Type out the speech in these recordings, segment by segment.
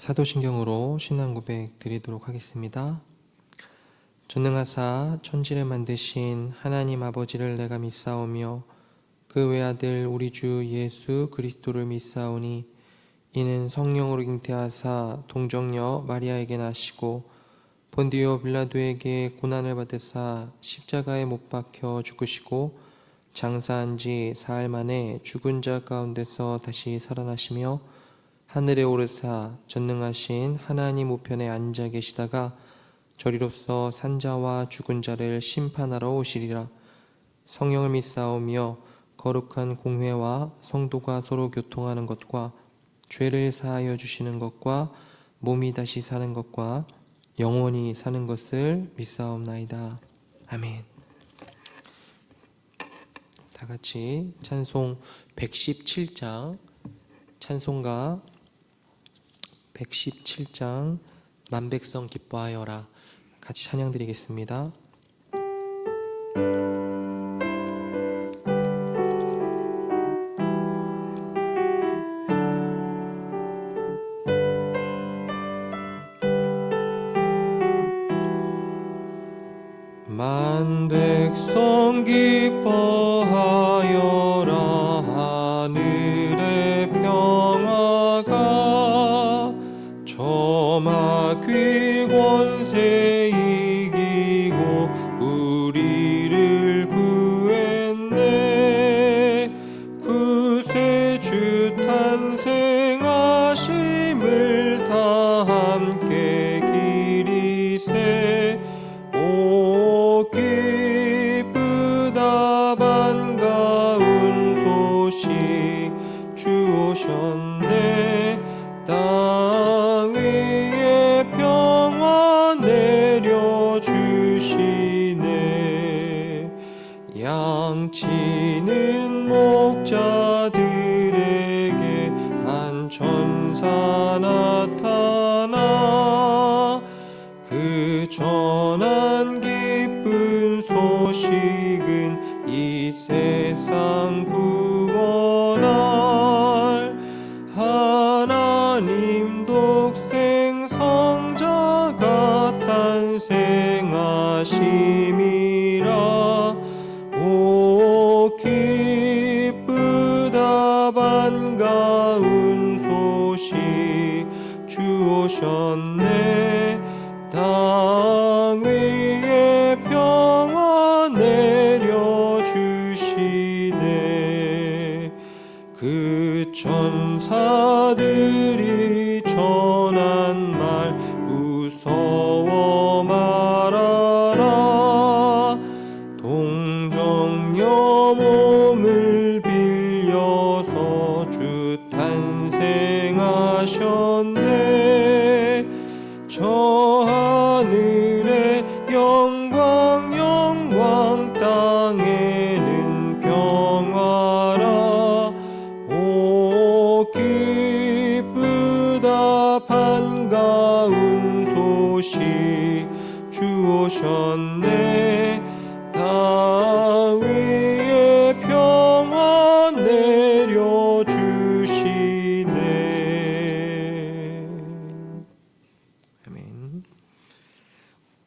사도신경으로 신앙 고백 드리도록 하겠습니다. 전능하사 천지를 만드신 하나님 아버지를 내가 믿사오며 그 외아들 우리 주 예수 그리스도를 믿사오니 이는 성령으로 잉태하사 동정녀 마리아에게 나시고 본디오 빌라도에게 고난을 받으사 십자가에 못 박혀 죽으시고 장사한 지 사흘 만에 죽은 자 가운데서 다시 살아나시며 하늘에 오르사 전능하신 하나님 우편에 앉아 계시다가 저리로서 산자와 죽은 자를 심판하러 오시리라. 성령을 믿사오며 거룩한 공회와 성도가 서로 교통하는 것과 죄를 사하여 주시는 것과 몸이 다시 사는 것과 영원히 사는 것을 믿사옵나이다. 아멘. 다 같이 찬송 117장 찬송가 117장 만백성 기뻐하여라 같이 찬양 드리겠습니다. 만백성 기뻐하여라 하늘의 평화가 저마귀 권세 이기고 우리를 구했네. 구세 주 탄생하심을 다 함께 기리세. 오 기쁘다 반가운 소식 주 오셨네. 땅 위에 평화 내려주시네. 양치는 목자들에게 한 천사 나타나 그 전한 기쁜 소식은 이 세상 구원할 하나님 독생 성자가 탄생하심이라. 오 기쁘다 반가운 소식 주 오셨네. 땅 위에 평화 내려주시네. 그 천사들이 전한 말 무서워 말아라. 동정녀 몸을 빌려서 주 탄생하셨네. 저 하늘의 영광 영광 땅에는 평화라. 오 기쁘다 반가운 소식 주 오셨네. 땅 위에 평화 내려주시네. 아멘.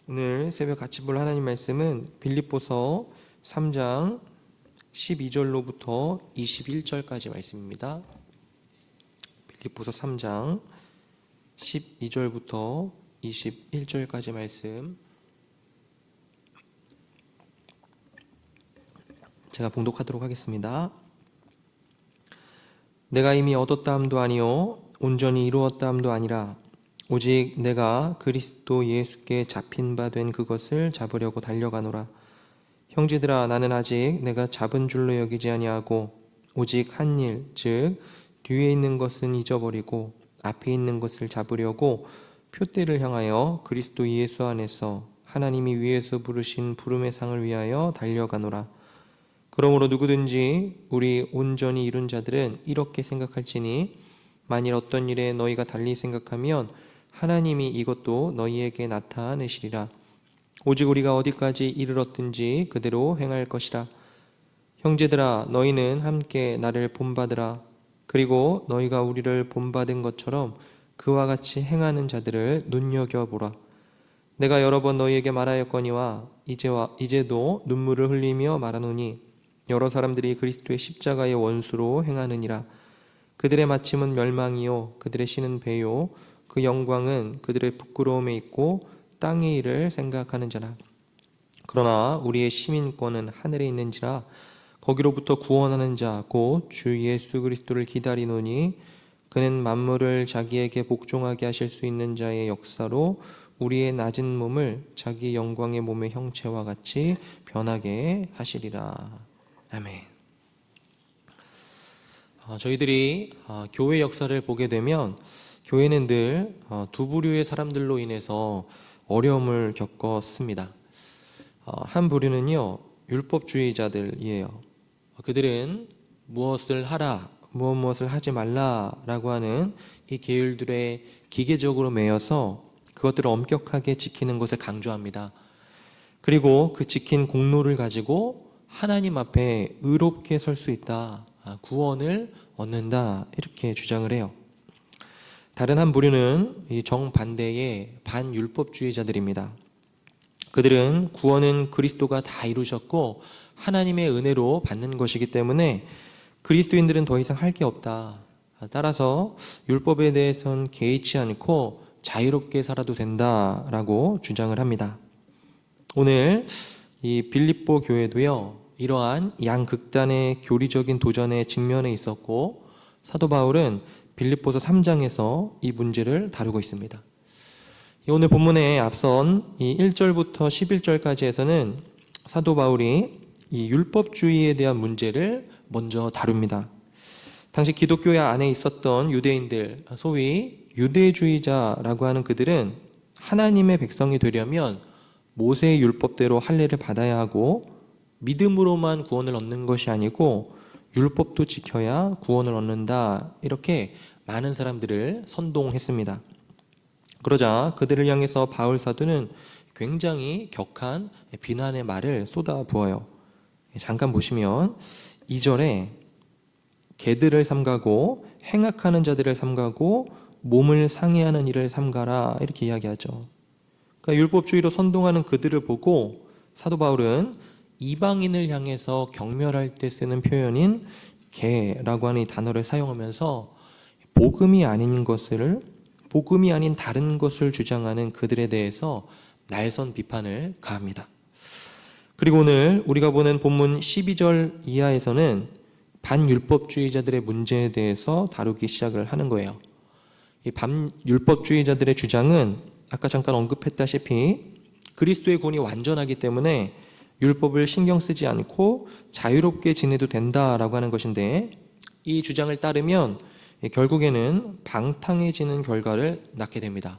오늘 새벽 같이 볼 하나님 말씀은 빌립보서 3장 12절로부터 21절까지 말씀입니다. 빌립보서 3장 12절부터 21절까지 말씀 제가 봉독하도록 하겠습니다. 내가 이미 얻었다 함도 아니요 온전히 이루었다 함도 아니라 오직 내가 그리스도 예수께 잡힌 바 된 그것을 잡으려고 달려가노라. 형제들아 나는 아직 내가 잡은 줄로 여기지 아니하고 오직 한 일 즉 뒤에 있는 것은 잊어버리고 앞에 있는 것을 잡으려고 표대를 향하여 그리스도 예수 안에서 하나님이 위에서 부르신 부름의 상을 위하여 달려가노라. 그러므로 누구든지 우리 온전히 이룬 자들은 이렇게 생각할지니 만일 어떤 일에 너희가 달리 생각하면 하나님이 이것도 너희에게 나타내시리라. 오직 우리가 어디까지 이르렀든지 그대로 행할 것이라. 형제들아 너희는 함께 나를 본받으라. 그리고 너희가 우리를 본받은 것처럼 그와 같이 행하는 자들을 눈여겨보라. 내가 여러 번 너희에게 말하였거니와 이제도 눈물을 흘리며 말하노니 여러 사람들이 그리스도의 십자가의 원수로 행하느니라. 그들의 마침은 멸망이요 그들의 신은 배요 그 영광은 그들의 부끄러움에 있고 땅의 일을 생각하는 자라. 그러나 우리의 시민권은 하늘에 있는지라. 거기로부터 구원하는 자 곧 주 예수 그리스도를 기다리노니 그는 만물을 자기에게 복종하게 하실 수 있는 자의 역사로 우리의 낮은 몸을 자기 영광의 몸의 형체와 같이 변하게 하시리라. 아멘. 저희들이 교회 역사를 보게 되면 교회는 늘 두 부류의 사람들로 인해서 어려움을 겪었습니다. 한 부류는요, 율법주의자들이에요. 그들은 무엇을 하라, 무엇을 하지 말라라고 하는 이 계율들에 기계적으로 매여서 그것들을 엄격하게 지키는 것을 강조합니다. 그리고 그 지킨 공로를 가지고 하나님 앞에 의롭게 설 수 있다, 구원을 얻는다, 이렇게 주장을 해요. 다른 한 부류는 이 정반대의 반율법주의자들입니다. 그들은 구원은 그리스도가 다 이루셨고 하나님의 은혜로 받는 것이기 때문에 그리스도인들은 더 이상 할 게 없다. 따라서 율법에 대해서는 개의치 않고 자유롭게 살아도 된다라고 주장을 합니다. 오늘 이 빌립보 교회도요, 이러한 양극단의 교리적인 도전에 직면해 있었고 사도 바울은 빌립보서 3장에서 이 문제를 다루고 있습니다. 오늘 본문에 앞선 이 1절부터 11절까지에서는 사도 바울이 이 율법주의에 대한 문제를 먼저 다룹니다. 당시 기독교 안에 있었던 유대인들, 소위 유대주의자라고 하는 그들은 하나님의 백성이 되려면 모세의 율법대로 할례를 받아야 하고 믿음으로만 구원을 얻는 것이 아니고 율법도 지켜야 구원을 얻는다, 이렇게 많은 사람들을 선동했습니다. 그러자 그들을 향해서 바울 사도는 굉장히 격한 비난의 말을 쏟아부어요. 잠깐 보시면 2절에 개들을 삼가고 행악하는 자들을 삼가고 몸을 상해하는 일을 삼가라, 이렇게 이야기하죠. 그러니까 율법주의로 선동하는 그들을 보고 사도 바울은 이방인을 향해서 경멸할 때 쓰는 표현인 개라고 하는 이 단어를 사용하면서 복음이 아닌 다른 것을 주장하는 그들에 대해서 날선 비판을 가합니다. 그리고 오늘 우리가 보는 본문 12절 이하에서는 반율법주의자들의 문제에 대해서 다루기 시작을 하는 거예요. 이 반율법주의자들의 주장은 아까 잠깐 언급했다시피 그리스도의 구원이 완전하기 때문에 율법을 신경 쓰지 않고 자유롭게 지내도 된다라고 하는 것인데, 이 주장을 따르면 결국에는 방탕해지는 결과를 낳게 됩니다.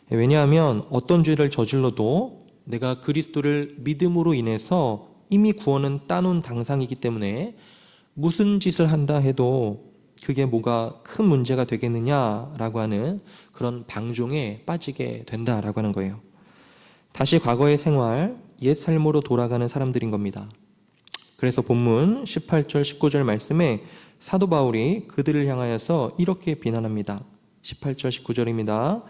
왜냐하면 어떤 죄를 저질러도 내가 그리스도를 믿음으로 인해서 이미 구원은 따놓은 당상이기 때문에 무슨 짓을 한다 해도 그게 뭐가 큰 문제가 되겠느냐라고 하는 그런 방종에 빠지게 된다라고 하는 거예요. 다시 과거의 생활, 옛 삶으로 돌아가는 사람들인 겁니다. 그래서 본문 18절, 19절 말씀에 사도 바울이 그들을 향하여서 이렇게 비난합니다. 18절, 19절입니다.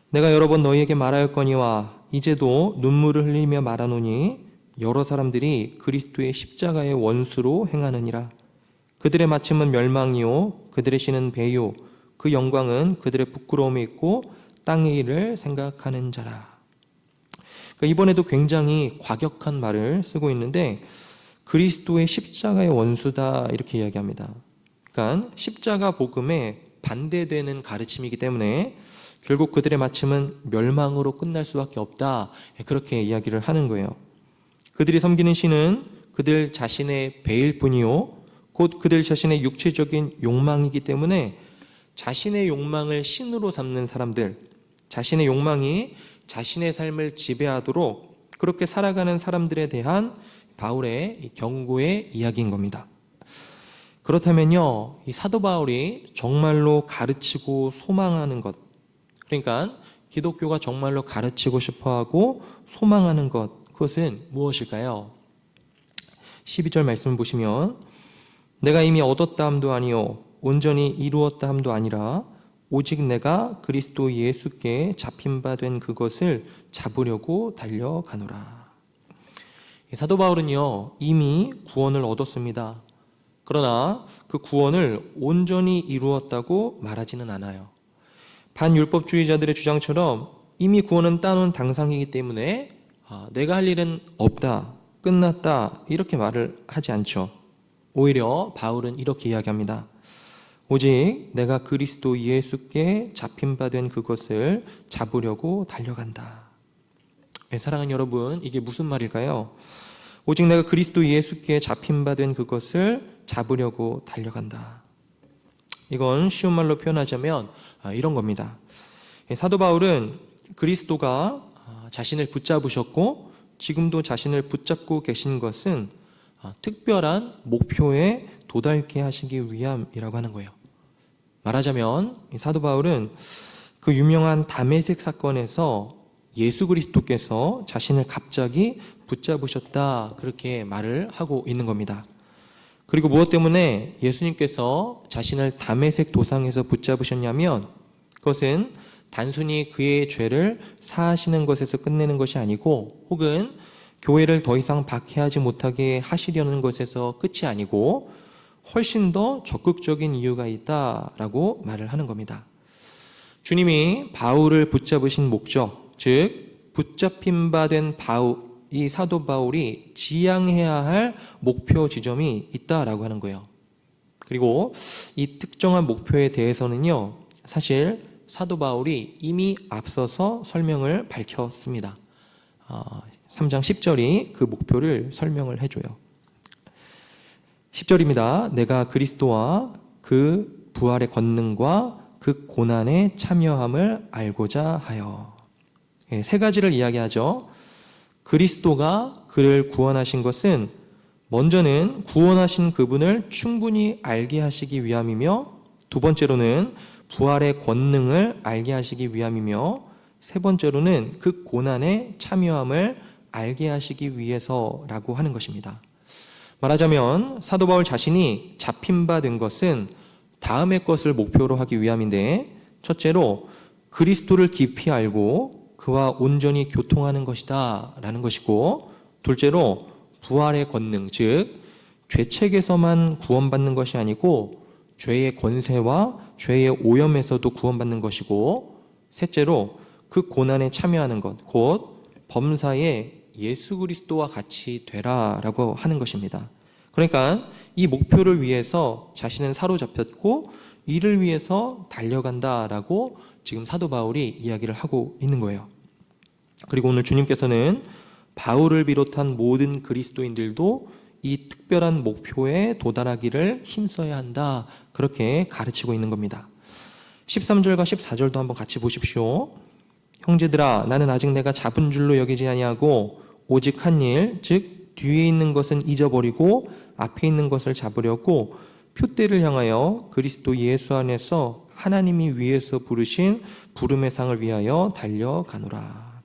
내가 여러 번 너희에게 말하였거니와 이제도 눈물을 흘리며 말하노니 여러 사람들이 그리스도의 십자가의 원수로 행하느니라. 그들의 마침은 멸망이요 그들의 신은 배요 그 영광은 그들의 부끄러움에 있고 땅의 일을 생각하는 자라. 그러니까 이번에도 굉장히 과격한 말을 쓰고 있는데 그리스도의 십자가의 원수다, 이렇게 이야기합니다. 그러니까 십자가 복음에 반대되는 가르침이기 때문에 결국 그들의 마침은 멸망으로 끝날 수밖에 없다, 그렇게 이야기를 하는 거예요. 그들이 섬기는 신은 그들 자신의 배일 뿐이요 곧 그들 자신의 육체적인 욕망이기 때문에 자신의 욕망을 신으로 삼는 사람들, 자신의 욕망이 자신의 삶을 지배하도록 그렇게 살아가는 사람들에 대한 바울의 경고의 이야기인 겁니다. 그렇다면요, 이 사도 바울이 정말로 가르치고 소망하는 것, 그러니까 기독교가 정말로 가르치고 싶어하고 소망하는 것, 그것은 무엇일까요? 12절 말씀을 보시면 내가 이미 얻었다 함도 아니요 온전히 이루었다 함도 아니라 오직 내가 그리스도 예수께 잡힌 바 된 그것을 잡으려고 달려가노라. 사도 바울은요, 이미 구원을 얻었습니다. 그러나 그 구원을 온전히 이루었다고 말하지는 않아요. 반율법주의자들의 주장처럼 이미 구원은 따놓은 당상이기 때문에 내가 할 일은 없다, 끝났다 이렇게 말을 하지 않죠. 오히려 바울은 이렇게 이야기합니다. 오직 내가 그리스도 예수께 잡힌 바 된 그것을 잡으려고 달려간다. 사랑하는 여러분, 이게 무슨 말일까요? 오직 내가 그리스도 예수께 잡힌 바 된 그것을 잡으려고 달려간다. 이건 쉬운 말로 표현하자면 이런 겁니다. 사도 바울은 그리스도가 자신을 붙잡으셨고 지금도 자신을 붙잡고 계신 것은 특별한 목표에 도달케 하시기 위함이라고 하는 거예요. 말하자면 사도 바울은 그 유명한 다메섹 사건에서 예수 그리스도께서 자신을 갑자기 붙잡으셨다, 그렇게 말을 하고 있는 겁니다. 그리고 무엇 때문에 예수님께서 자신을 다메섹 도상에서 붙잡으셨냐면 그것은 단순히 그의 죄를 사하시는 것에서 끝내는 것이 아니고 혹은 교회를 더 이상 박해하지 못하게 하시려는 것에서 끝이 아니고 훨씬 더 적극적인 이유가 있다라고 말을 하는 겁니다. 주님이 바울을 붙잡으신 목적, 즉 붙잡힌 바 된 이 사도 바울이 지향해야 할 목표 지점이 있다라고 하는 거예요. 그리고 이 특정한 목표에 대해서는요, 사실 사도 바울이 이미 앞서서 설명을 밝혔습니다. 3장 10절이 그 목표를 설명을 해줘요. 10절입니다. 내가 그리스도와 그 부활의 권능과 그 고난에 참여함을 알고자 하여. 세 가지를 이야기하죠. 그리스도가 그를 구원하신 것은 먼저는 구원하신 그분을 충분히 알게 하시기 위함이며, 두 번째로는 부활의 권능을 알게 하시기 위함이며, 세 번째로는 그 고난에 참여함을 알게 하시기 위해서라고 하는 것입니다. 말하자면 사도 바울 자신이 잡힌 바 된 것은 다음의 것을 목표로 하기 위함인데, 첫째로 그리스도를 깊이 알고 그와 온전히 교통하는 것이다 라는 것이고, 둘째로 부활의 권능, 즉 죄책에서만 구원받는 것이 아니고 죄의 권세와 죄의 오염에서도 구원받는 것이고, 셋째로 그 고난에 참여하는 것, 곧 범사에 예수 그리스도와 같이 되라라고 하는 것입니다. 그러니까 이 목표를 위해서 자신은 사로잡혔고 이를 위해서 달려간다라고 지금 사도 바울이 이야기를 하고 있는 거예요. 그리고 오늘 주님께서는 바울을 비롯한 모든 그리스도인들도 이 특별한 목표에 도달하기를 힘써야 한다, 그렇게 가르치고 있는 겁니다. 13절과 14절도 한번 같이 보십시오. 형제들아, 나는 아직 내가 잡은 줄로 여기지 아니하고 오직 한 일, 즉 뒤에 있는 것은 잊어버리고 앞에 있는 것을 잡으려고 표대를 향하여 그리스도 예수 안에서 하나님이 위에서 부르신 부름의 상을 위하여 달려가노라.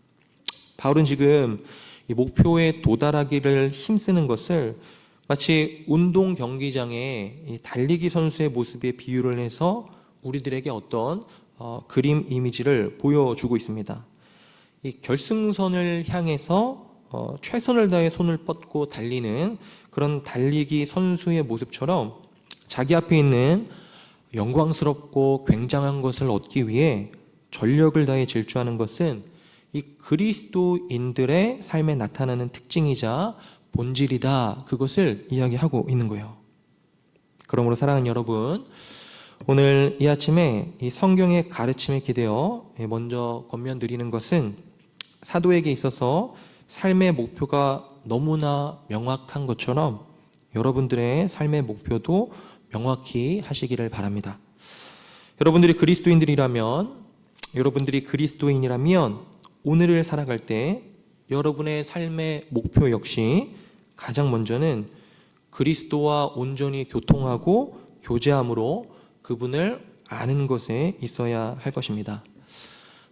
바울은 지금 이 목표에 도달하기를 힘쓰는 것을 마치 운동 경기장에 이 달리기 선수의 모습에 비유를 해서 우리들에게 어떤 그림 이미지를 보여주고 있습니다. 이 결승선을 향해서 최선을 다해 손을 뻗고 달리는 그런 달리기 선수의 모습처럼 자기 앞에 있는 영광스럽고 굉장한 것을 얻기 위해 전력을 다해 질주하는 것은 이 그리스도인들의 삶에 나타나는 특징이자 본질이다, 그것을 이야기하고 있는 거예요. 그러므로 사랑하는 여러분, 오늘 이 아침에 이 성경의 가르침에 기대어 먼저 권면드리는 것은 사도에게 있어서 삶의 목표가 너무나 명확한 것처럼 여러분들의 삶의 목표도 명확히 하시기를 바랍니다. 여러분들이 그리스도인이라면 오늘을 살아갈 때 여러분의 삶의 목표 역시 가장 먼저는 그리스도와 온전히 교통하고 교제함으로 그분을 아는 것에 있어야 할 것입니다.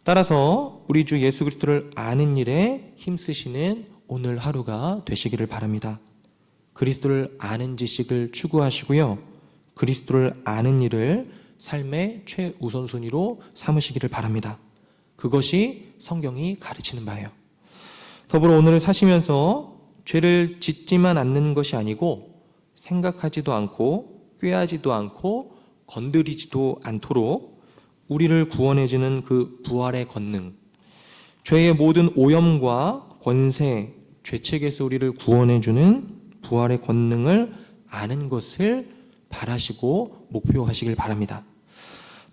따라서 우리 주 예수 그리스도를 아는 일에 힘쓰시는 오늘 하루가 되시기를 바랍니다. 그리스도를 아는 지식을 추구하시고요, 그리스도를 아는 일을 삶의 최우선순위로 삼으시기를 바랍니다. 그것이 성경이 가르치는 바예요. 더불어 오늘을 사시면서 죄를 짓지만 않는 것이 아니고 생각하지도 않고 꾀하지도 않고 건드리지도 않도록 우리를 구원해주는 그 부활의 권능, 죄의 모든 오염과 권세, 죄책에서 우리를 구원해주는 부활의 권능을 아는 것을 바라시고 목표하시길 바랍니다.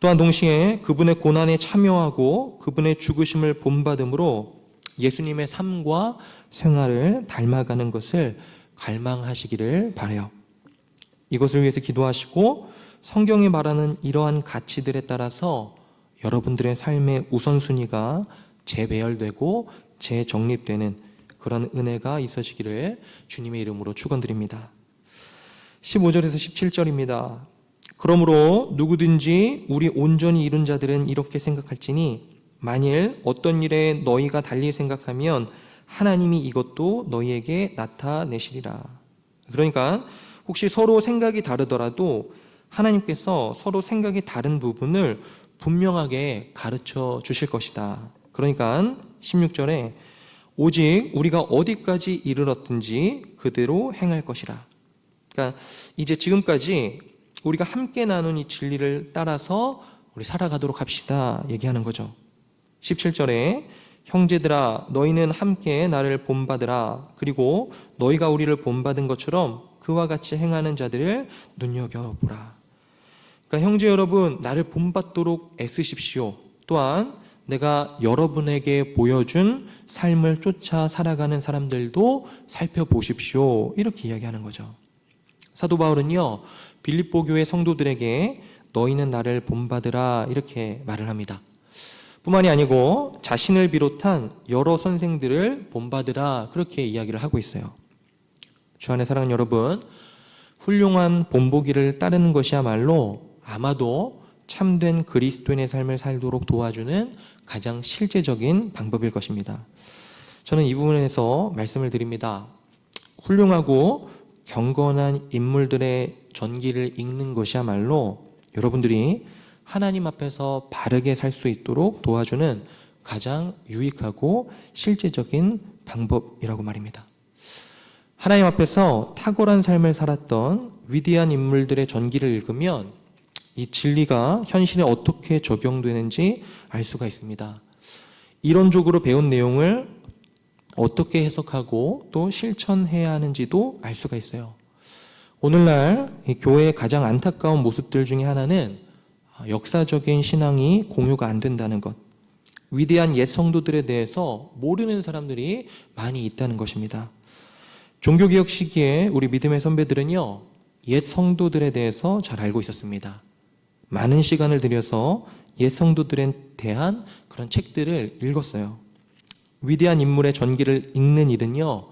또한 동시에 그분의 고난에 참여하고 그분의 죽으심을 본받음으로 예수님의 삶과 생활을 닮아가는 것을 갈망하시기를 바라요. 이것을 위해서 기도하시고 성경이 말하는 이러한 가치들에 따라서 여러분들의 삶의 우선순위가 재배열되고 재정립되는 그런 은혜가 있어지기를 주님의 이름으로 축원드립니다. 15절에서 17절입니다. 그러므로 누구든지 우리 온전히 이룬 자들은 이렇게 생각할지니 만일 어떤 일에 너희가 달리 생각하면 하나님이 이것도 너희에게 나타내시리라. 그러니까 혹시 서로 생각이 다르더라도 하나님께서 서로 생각이 다른 부분을 분명하게 가르쳐 주실 것이다. 그러니까 16절에 오직 우리가 어디까지 이르렀든지 그대로 행할 것이라. 그러니까 이제 지금까지 우리가 함께 나눈 이 진리를 따라서 우리 살아가도록 합시다 얘기하는 거죠. 17절에 형제들아 너희는 함께 나를 본받으라. 그리고 너희가 우리를 본받은 것처럼 그와 같이 행하는 자들을 눈여겨보라. 그러니까 형제 여러분, 나를 본받도록 애쓰십시오. 또한 내가 여러분에게 보여준 삶을 쫓아 살아가는 사람들도 살펴보십시오. 이렇게 이야기하는 거죠. 사도 바울은요, 빌립보 교회 성도들에게 너희는 나를 본받으라 이렇게 말을 합니다. 뿐만이 아니고 자신을 비롯한 여러 선생들을 본받으라 그렇게 이야기를 하고 있어요. 주 안에 사랑하는 여러분, 훌륭한 본보기를 따르는 것이야말로 아마도 참된 그리스도인의 삶을 살도록 도와주는 가장 실제적인 방법일 것입니다. 저는 이 부분에서 말씀을 드립니다. 훌륭하고 경건한 인물들의 전기를 읽는 것이야말로 여러분들이 하나님 앞에서 바르게 살 수 있도록 도와주는 가장 유익하고 실제적인 방법이라고 말입니다. 하나님 앞에서 탁월한 삶을 살았던 위대한 인물들의 전기를 읽으면 이 진리가 현실에 어떻게 적용되는지 알 수가 있습니다. 이론적으로 배운 내용을 어떻게 해석하고 또 실천해야 하는지도 알 수가 있어요. 오늘날 이 교회의 가장 안타까운 모습들 중에 하나는 역사적인 신앙이 공유가 안 된다는 것, 위대한 옛 성도들에 대해서 모르는 사람들이 많이 있다는 것입니다. 종교개혁 시기에 우리 믿음의 선배들은요, 옛 성도들에 대해서 잘 알고 있었습니다. 많은 시간을 들여서 옛 성도들에 대한 그런 책들을 읽었어요. 위대한 인물의 전기를 읽는 일은요,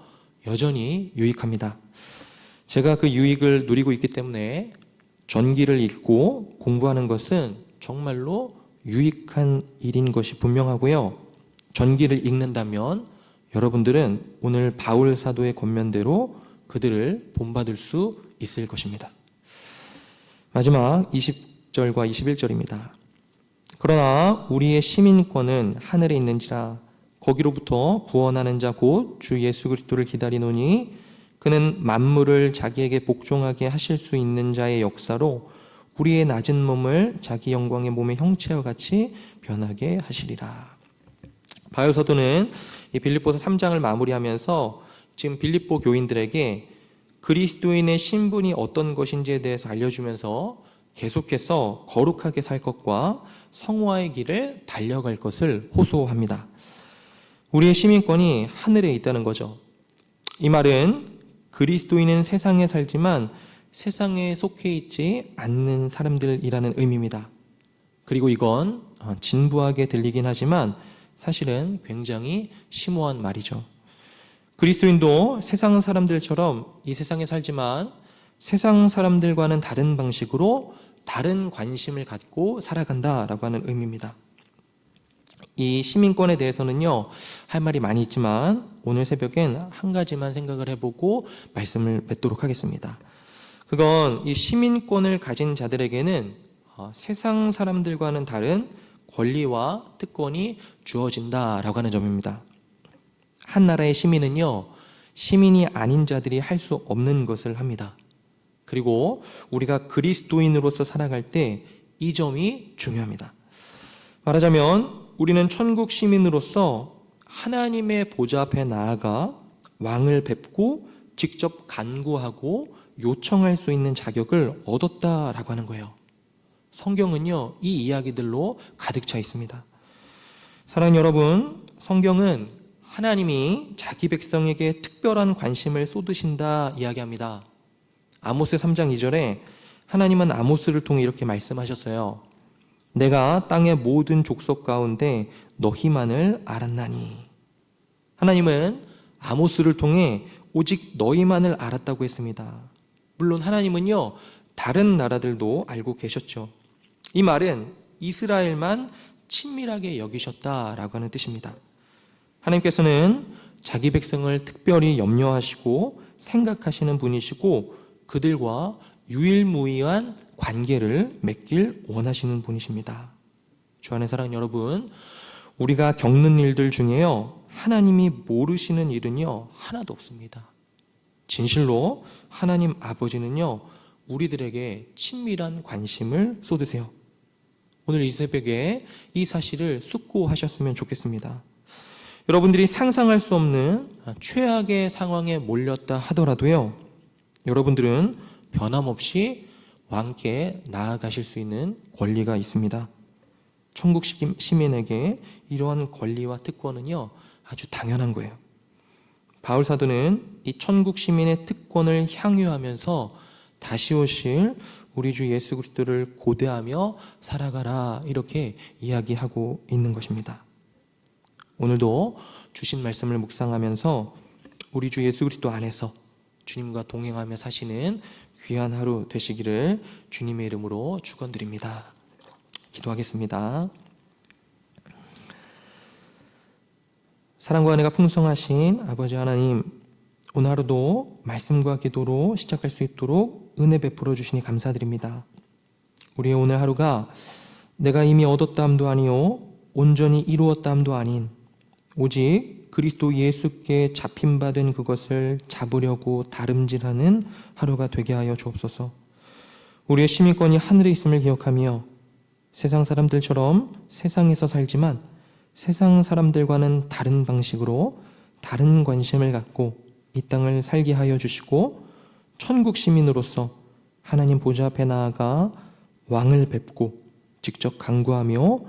여전히 유익합니다. 제가 그 유익을 누리고 있기 때문에 전기를 읽고 공부하는 것은 정말로 유익한 일인 것이 분명하고요. 전기를 읽는다면 여러분들은 오늘 바울 사도의 권면대로 그들을 본받을 수 있을 것입니다. 마지막 20절과 21절입니다. 그러나 우리의 시민권은 하늘에 있는지라 거기로부터 구원하는 자 곧 주 예수 그리스도를 기다리노니 그는 만물을 자기에게 복종하게 하실 수 있는 자의 역사로 우리의 낮은 몸을 자기 영광의 몸의 형체와 같이 변하게 하시리라. 바울 사도는 이 빌립보서 3장을 마무리하면서 지금 빌립보 교인들에게 그리스도인의 신분이 어떤 것인지에 대해서 알려주면서 계속해서 거룩하게 살 것과 성화의 길을 달려갈 것을 호소합니다. 우리의 시민권이 하늘에 있다는 거죠. 이 말은 그리스도인은 세상에 살지만 세상에 속해 있지 않는 사람들이라는 의미입니다. 그리고 이건 진부하게 들리긴 하지만 사실은 굉장히 심오한 말이죠. 그리스도인도 세상 사람들처럼 이 세상에 살지만 세상 사람들과는 다른 방식으로 다른 관심을 갖고 살아간다라고 하는 의미입니다. 이 시민권에 대해서는요, 할 말이 많이 있지만 오늘 새벽엔 한 가지만 생각을 해보고 말씀을 맺도록 하겠습니다. 그건 이 시민권을 가진 자들에게는 세상 사람들과는 다른 권리와 특권이 주어진다라고 하는 점입니다. 한 나라의 시민은요, 시민이 아닌 자들이 할 수 없는 것을 합니다. 그리고 우리가 그리스도인으로서 살아갈 때 이 점이 중요합니다. 말하자면 우리는 천국 시민으로서 하나님의 보좌 앞에 나아가 왕을 뵙고 직접 간구하고 요청할 수 있는 자격을 얻었다라고 하는 거예요. 성경은요, 이 이야기들로 가득 차 있습니다. 사랑하는 여러분, 성경은 하나님이 자기 백성에게 특별한 관심을 쏟으신다 이야기합니다. 아모스 3장 2절에 하나님은 아모스를 통해 이렇게 말씀하셨어요. 내가 땅의 모든 족속 가운데 너희만을 알았나니. 하나님은 아모스를 통해 오직 너희만을 알았다고 했습니다. 물론 하나님은요, 다른 나라들도 알고 계셨죠. 이 말은 이스라엘만 친밀하게 여기셨다라고 하는 뜻입니다. 하나님께서는 자기 백성을 특별히 염려하시고 생각하시는 분이시고 그들과 유일무이한 관계를 맺길 원하시는 분이십니다. 주 안에 사랑하는 여러분, 우리가 겪는 일들 중에요, 하나님이 모르시는 일은요 하나도 없습니다. 진실로 하나님 아버지는요 우리들에게 친밀한 관심을 쏟으세요. 오늘 이 새벽에 이 사실을 숙고하셨으면 좋겠습니다. 여러분들이 상상할 수 없는 최악의 상황에 몰렸다 하더라도요, 여러분들은 변함없이 왕께 나아가실 수 있는 권리가 있습니다. 천국 시민에게 이러한 권리와 특권은요 아주 당연한 거예요. 바울 사도는 이 천국 시민의 특권을 향유하면서 다시 오실 우리 주 예수 그리스도를 고대하며 살아가라 이렇게 이야기하고 있는 것입니다. 오늘도 주신 말씀을 묵상하면서 우리 주 예수 그리스도 안에서 주님과 동행하며 사시는 귀한 하루 되시기를 주님의 이름으로 축원드립니다. 기도하겠습니다. 사랑과 은혜가 풍성하신 아버지 하나님, 오늘 하루도 말씀과 기도로 시작할 수 있도록 은혜 베풀어 주시니 감사드립니다. 우리의 오늘 하루가 내가 이미 얻었다함도 아니요 온전히 이루었다함도 아닌 오직 그리스도 예수께 잡힌받은 그것을 잡으려고 다름질하는 하루가 되게 하여 주옵소서. 우리의 시민권이 하늘에 있음을 기억하며 세상 사람들처럼 세상에서 살지만 세상 사람들과는 다른 방식으로 다른 관심을 갖고 이 땅을 살게 하여 주시고 천국 시민으로서 하나님 보좌 앞에 나아가 왕을 뵙고 직접 간구하며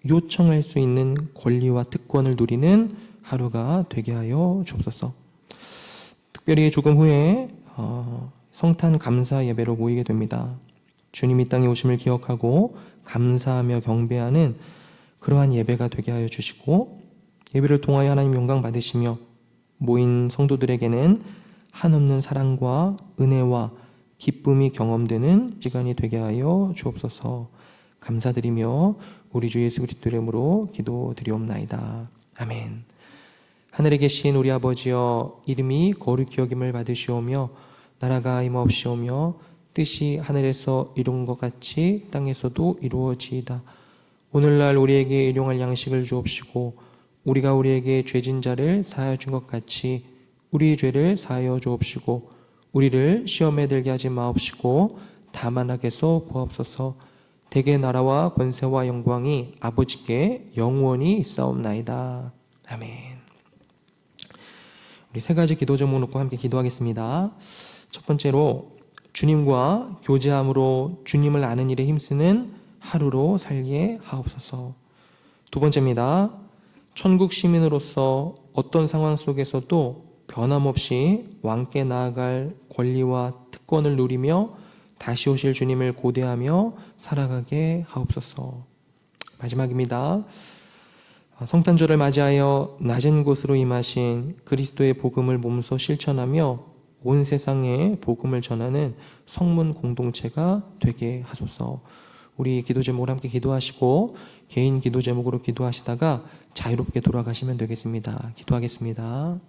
요청할 수 있는 권리와 특권을 누리는 하루가 되게 하여 주옵소서. 특별히 조금 후에 성탄 감사 예배로 모이게 됩니다. 주님 이 땅에 오심을 기억하고 감사하며 경배하는 그러한 예배가 되게 하여 주시고 예배를 통하여 하나님 영광 받으시며 모인 성도들에게는 한없는 사랑과 은혜와 기쁨이 경험되는 시간이 되게 하여 주옵소서. 감사드리며 우리 주 예수 그리스도 이름으로 기도드리옵나이다. 아멘. 하늘에 계신 우리 아버지여, 이름이 거룩히 여김을 받으시오며 나라가 임하옵시오며 뜻이 하늘에서 이룬 것 같이 땅에서도 이루어지이다. 오늘날 우리에게 일용할 양식을 주옵시고 우리가 우리에게 죄진 자를 사하여 준 것 같이 우리 죄를 사하여 주옵시고 우리를 시험에 들게 하지 마옵시고 다만 악에서 구하옵소서. 대개 나라와 권세와 영광이 아버지께 영원히 있사옵나이다. 아멘. 우리 세 가지 기도 제목 놓고 함께 기도하겠습니다. 첫 번째로 주님과 교제함으로 주님을 아는 일에 힘쓰는 하루로 살게 하옵소서. 두 번째입니다. 천국 시민으로서 어떤 상황 속에서도 변함없이 왕께 나아갈 권리와 특권을 누리며 다시 오실 주님을 고대하며 살아가게 하옵소서. 마지막입니다. 성탄절을 맞이하여 낮은 곳으로 임하신 그리스도의 복음을 몸소 실천하며 온 세상에 복음을 전하는 성문 공동체가 되게 하소서. 우리 기도 제목을 함께 기도하시고 개인 기도 제목으로 기도하시다가 자유롭게 돌아가시면 되겠습니다. 기도하겠습니다.